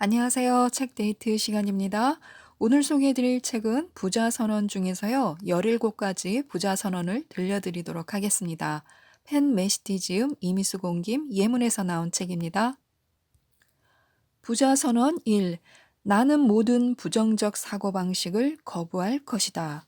안녕하세요. 책 데이트 시간입니다. 오늘 소개해드릴 책은 부자 선언 중에서요. 17가지 부자 선언을 들려드리도록 하겠습니다. 펜 메시티지음 이미수 공김 예문에서 나온 책입니다. 부자 선언 1. 나는 모든 부정적 사고방식을 거부할 것이다.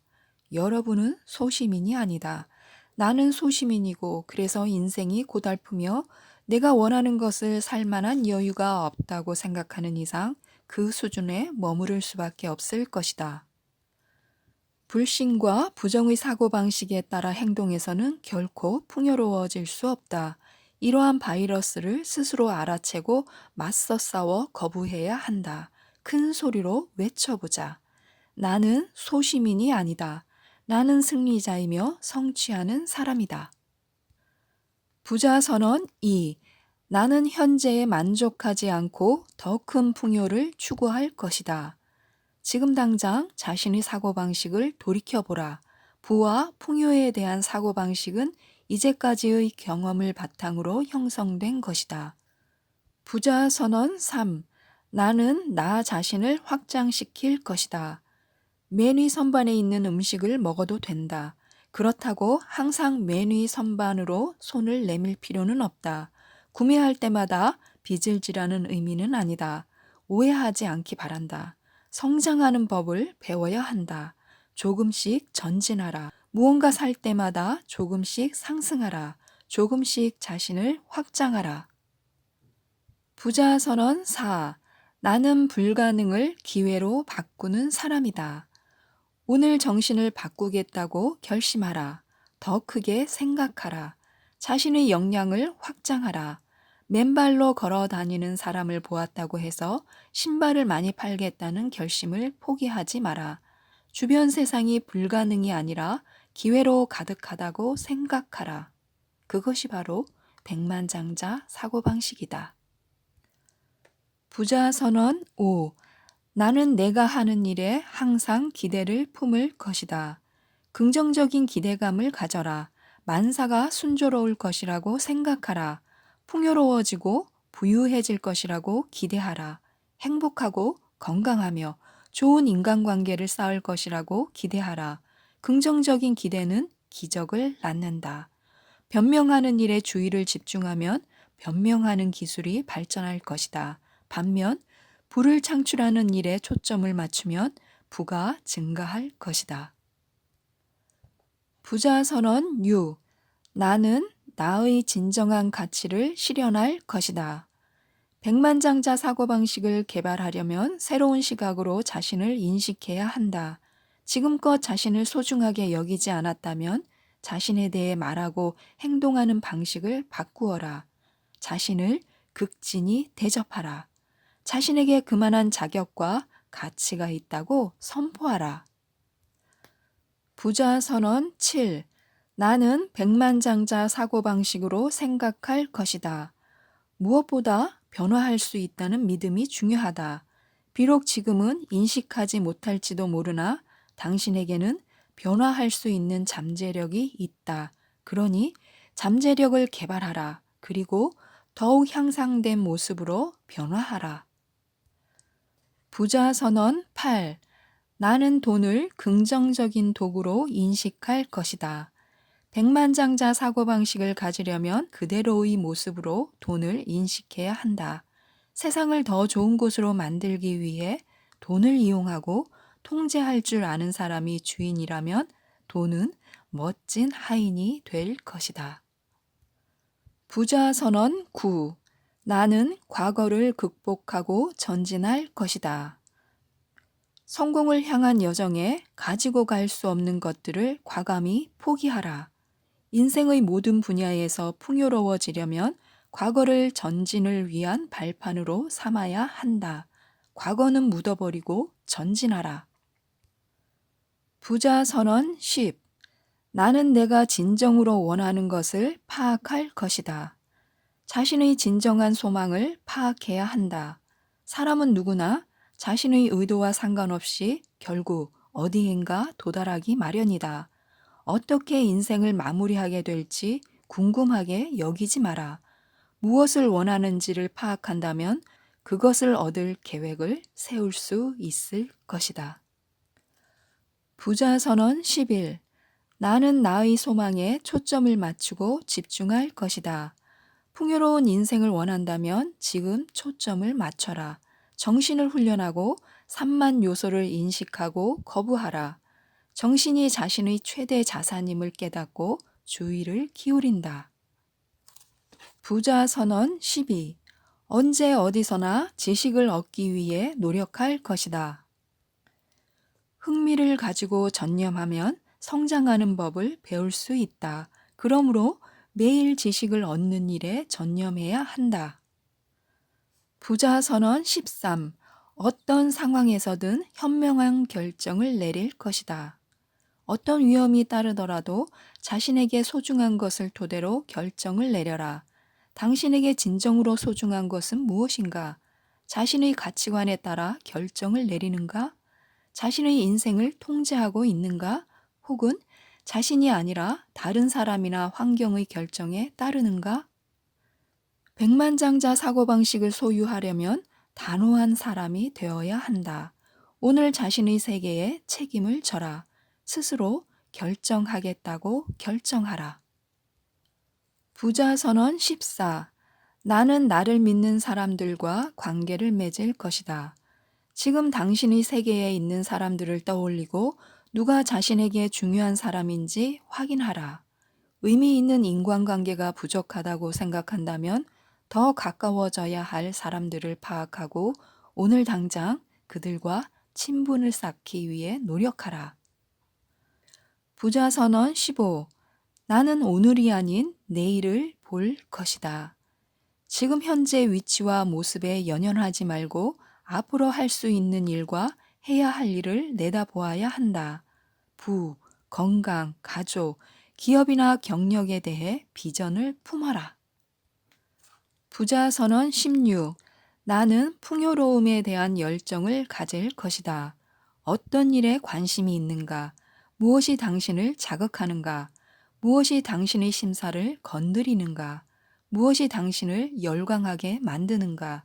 여러분은 소시민이 아니다. 나는 소시민이고 그래서 인생이 고달프며 내가 원하는 것을 살 만한 여유가 없다고 생각하는 이상 그 수준에 머무를 수밖에 없을 것이다. 불신과 부정의 사고방식에 따라 행동해서는 결코 풍요로워질 수 없다. 이러한 바이러스를 스스로 알아채고 맞서 싸워 거부해야 한다. 큰 소리로 외쳐보자. 나는 소시민이 아니다. 나는 승리자이며 성취하는 사람이다. 부자 선언 2. 나는 현재에 만족하지 않고 더 큰 풍요를 추구할 것이다. 지금 당장 자신의 사고방식을 돌이켜보라. 부와 풍요에 대한 사고방식은 이제까지의 경험을 바탕으로 형성된 것이다. 부자 선언 3. 나는 나 자신을 확장시킬 것이다. 맨 위 선반에 있는 음식을 먹어도 된다. 그렇다고 항상 맨 위 선반으로 손을 내밀 필요는 없다. 구매할 때마다 빚을지라는 의미는 아니다. 오해하지 않기 바란다. 성장하는 법을 배워야 한다. 조금씩 전진하라. 무언가 살 때마다 조금씩 상승하라. 조금씩 자신을 확장하라. 부자 선언 4. 나는 불가능을 기회로 바꾸는 사람이다. 오늘 정신을 바꾸겠다고 결심하라. 더 크게 생각하라. 자신의 역량을 확장하라. 맨발로 걸어 다니는 사람을 보았다고 해서 신발을 많이 팔겠다는 결심을 포기하지 마라. 주변 세상이 불가능이 아니라 기회로 가득하다고 생각하라. 그것이 바로 백만장자 사고방식이다. 부자 선언 5. 나는 내가 하는 일에 항상 기대를 품을 것이다. 긍정적인 기대감을 가져라. 만사가 순조로울 것이라고 생각하라. 풍요로워지고 부유해질 것이라고 기대하라. 행복하고 건강하며 좋은 인간관계를 쌓을 것이라고 기대하라. 긍정적인 기대는 기적을 낳는다. 변명하는 일에 주의를 집중하면 변명하는 기술이 발전할 것이다. 반면 부를 창출하는 일에 초점을 맞추면 부가 증가할 것이다. 부자 선언 6. 나는 나의 진정한 가치를 실현할 것이다. 백만장자 사고방식을 개발하려면 새로운 시각으로 자신을 인식해야 한다. 지금껏 자신을 소중하게 여기지 않았다면 자신에 대해 말하고 행동하는 방식을 바꾸어라. 자신을 극진히 대접하라. 자신에게 그만한 자격과 가치가 있다고 선포하라. 부자 선언 7. 나는 백만장자 사고방식으로 생각할 것이다. 무엇보다 변화할 수 있다는 믿음이 중요하다. 비록 지금은 인식하지 못할지도 모르나 당신에게는 변화할 수 있는 잠재력이 있다. 그러니 잠재력을 개발하라. 그리고 더욱 향상된 모습으로 변화하라. 부자 선언 8. 나는 돈을 긍정적인 도구로 인식할 것이다. 백만장자 사고방식을 가지려면 그대로의 모습으로 돈을 인식해야 한다. 세상을 더 좋은 곳으로 만들기 위해 돈을 이용하고 통제할 줄 아는 사람이 주인이라면 돈은 멋진 하인이 될 것이다. 부자 선언 9. 나는 과거를 극복하고 전진할 것이다. 성공을 향한 여정에 가지고 갈 수 없는 것들을 과감히 포기하라. 인생의 모든 분야에서 풍요로워지려면 과거를 전진을 위한 발판으로 삼아야 한다. 과거는 묻어버리고 전진하라. 부자 선언 10. 나는 내가 진정으로 원하는 것을 파악할 것이다. 자신의 진정한 소망을 파악해야 한다. 사람은 누구나 자신의 의도와 상관없이 결국 어디엔가 도달하기 마련이다. 어떻게 인생을 마무리하게 될지 궁금하게 여기지 마라. 무엇을 원하는지를 파악한다면 그것을 얻을 계획을 세울 수 있을 것이다. 부자 선언 11. 나는 나의 소망에 초점을 맞추고 집중할 것이다. 풍요로운 인생을 원한다면 지금 초점을 맞춰라. 정신을 훈련하고 산만 요소를 인식하고 거부하라. 정신이 자신의 최대 자산임을 깨닫고 주의를 기울인다. 부자 선언 12. 언제 어디서나 지식을 얻기 위해 노력할 것이다. 흥미를 가지고 전념하면 성장하는 법을 배울 수 있다. 그러므로 매일 지식을 얻는 일에 전념해야 한다. 부자 선언 13. 어떤 상황에서든 현명한 결정을 내릴 것이다. 어떤 위험이 따르더라도 자신에게 소중한 것을 토대로 결정을 내려라. 당신에게 진정으로 소중한 것은 무엇인가? 자신의 가치관에 따라 결정을 내리는가? 자신의 인생을 통제하고 있는가? 혹은 자신이 아니라 다른 사람이나 환경의 결정에 따르는가? 백만장자 사고방식을 소유하려면 단호한 사람이 되어야 한다. 오늘 자신의 세계에 책임을 져라. 스스로 결정하겠다고 결정하라. 부자 선언 14. 나는 나를 믿는 사람들과 관계를 맺을 것이다. 지금 당신의 세계에 있는 사람들을 떠올리고 누가 자신에게 중요한 사람인지 확인하라. 의미 있는 인간관계가 부족하다고 생각한다면 더 가까워져야 할 사람들을 파악하고 오늘 당장 그들과 친분을 쌓기 위해 노력하라. 부자 선언 15. 나는 오늘이 아닌 내일을 볼 것이다. 지금 현재 위치와 모습에 연연하지 말고 앞으로 할 수 있는 일과 해야 할 일을 내다보아야 한다. 부, 건강, 가족, 기업이나 경력에 대해 비전을 품어라. 부자 선언 16. 나는 풍요로움에 대한 열정을 가질 것이다. 어떤 일에 관심이 있는가? 무엇이 당신을 자극하는가? 무엇이 당신의 심사를 건드리는가? 무엇이 당신을 열광하게 만드는가?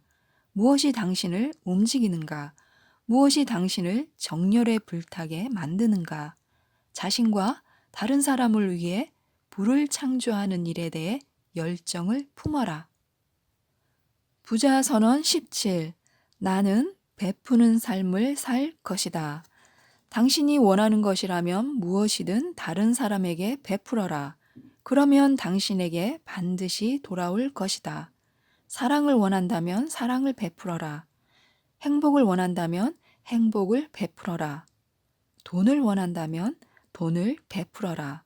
무엇이 당신을 움직이는가? 무엇이 당신을 정열에 불타게 만드는가? 자신과 다른 사람을 위해 부를 창조하는 일에 대해 열정을 품어라. 부자 선언 17. 나는 베푸는 삶을 살 것이다. 당신이 원하는 것이라면 무엇이든 다른 사람에게 베풀어라. 그러면 당신에게 반드시 돌아올 것이다. 사랑을 원한다면 사랑을 베풀어라. 행복을 원한다면 행복을 베풀어라. 돈을 원한다면 돈을 베풀어라.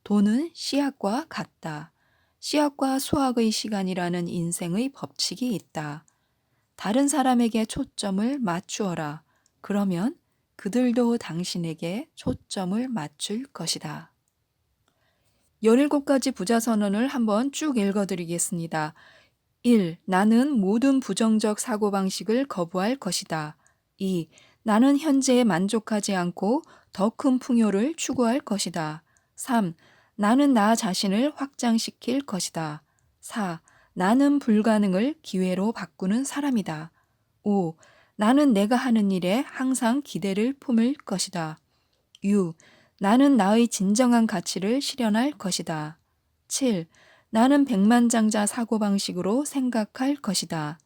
돈은 씨앗과 같다. 씨앗과 수확의 시간이라는 인생의 법칙이 있다. 다른 사람에게 초점을 맞추어라. 그러면 그들도 당신에게 초점을 맞출 것이다. 17가지 부자 선언을 한번 쭉 읽어드리겠습니다. 1. 나는 모든 부정적 사고방식을 거부할 것이다. 2. 나는 현재에 만족하지 않고 더 큰 풍요를 추구할 것이다. 3. 나는 나 자신을 확장시킬 것이다. 4. 나는 불가능을 기회로 바꾸는 사람이다. 5. 나는 내가 하는 일에 항상 기대를 품을 것이다. 6. 나는 나의 진정한 가치를 실현할 것이다. 7. 나는 백만장자 사고방식으로 생각할 것이다.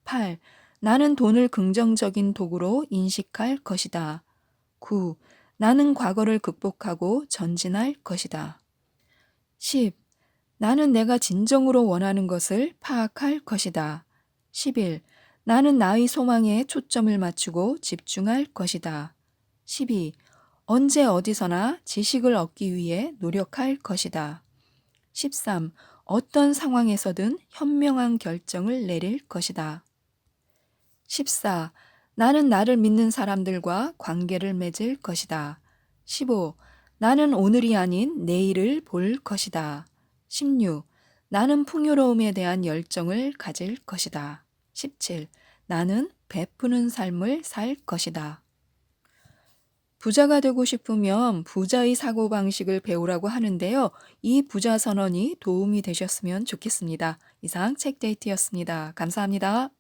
8. 나는 돈을 긍정적인 도구로 인식할 것이다. 9. 나는 과거를 극복하고 전진할 것이다. 10. 나는 내가 진정으로 원하는 것을 파악할 것이다. 11. 나는 나의 소망에 초점을 맞추고 집중할 것이다. 12. 언제 어디서나 지식을 얻기 위해 노력할 것이다. 13. 어떤 상황에서든 현명한 결정을 내릴 것이다. 14. 나는 나를 믿는 사람들과 관계를 맺을 것이다. 15. 나는 오늘이 아닌 내일을 볼 것이다. 16. 나는 풍요로움에 대한 열정을 가질 것이다. 17. 나는 베푸는 삶을 살 것이다. 부자가 되고 싶으면 부자의 사고방식을 배우라고 하는데요. 이 부자 선언이 도움이 되셨으면 좋겠습니다. 이상 책데이트였습니다. 감사합니다.